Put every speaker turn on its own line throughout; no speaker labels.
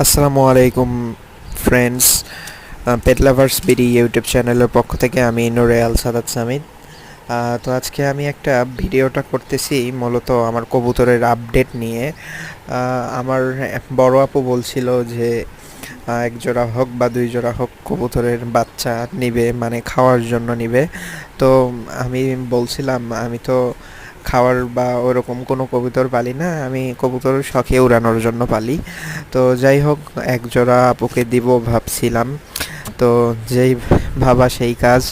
আসসালামু আলাইকুম friends, pet lovers BD YouTube চ্যানেলের পক্ষ থেকে আমি নুরে আল সাদাত সামিদ। তো আজকে আমি একটা ভিডিওটা করতেছি মূলত আমার কবুতরের আপডেট নিয়ে। আমার বড় আপু বলছিল যে এক জোড়া হোক বা দুই জোড়া হোক কবুতরের বাচ্চা নিবে, মানে খাওয়ার জন্য নিবে। তো আমি বলছিলাম আমি তো খাওয়ার বা ওরকম কোনো কবুতর পালি না, আমি কবুতর শখে উড়ানোর জন্য পালি। তো যাই হোক, এক জোড়া আপুকে দিব ভাবছিলাম। তো যেই ভাবা সেই কাজ।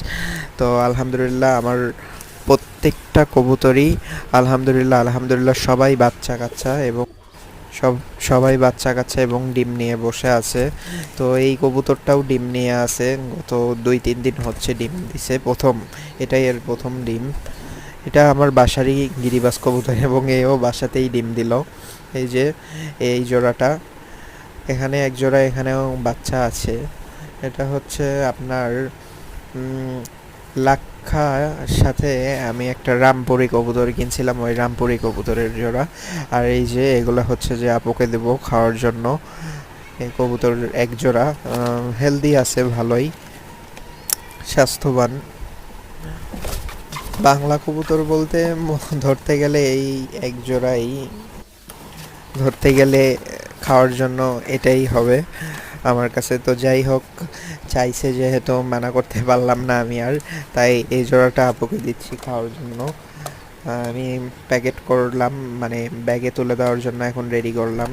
তো আলহামদুলিল্লাহ আমার প্রত্যেকটা কবুতরই আলহামদুলিল্লাহ আলহামদুলিল্লাহ সবাই বাচ্চা কাচ্চা এবং সবাই বাচ্চা কাচ্চা এবং ডিম নিয়ে বসে আছে। তো এই কবুতরটাও ডিম নিয়ে আছে, গত 2-3 দিন হচ্ছে ডিম দিছে প্রথম। এটাই এর প্রথম ডিম। এটা আমার বাসারই গিরিবাজ কবুতর এবং এও বাসাতেই ডিম দিল। এই যে এই জোড়াটা, এখানে এক জোড়া, এখানেও বাচ্চা আছে। এটা হচ্ছে আপনার লাক্ষার সাথে আমি একটা রামপুরি কবুতর কিনছিলাম, ওই রামপুরি কবুতরের জোড়া। আর এই যে এগুলো হচ্ছে যে আপুকে দেব খাওয়ার জন্য। এই কবুতর এক জোড়া হেলদি আছে, ভালোই স্বাস্থ্যবান। বাংলা কবুতর বলতে ধরতে গেলে এই এক জোড়াই, ধরতে গেলে খাওয়ার জন্য এটাই হবে আমার কাছে। তো যাই হোক, চাইছে যেহেতু মানা করতে পারলাম না আমি আর, তাই এই জোড়াটা আপুকে দিচ্ছি খাওয়ার জন্য। আমি প্যাকেট করলাম, মানে ব্যাগে তুলে দেওয়ার জন্য এখন রেডি করলাম।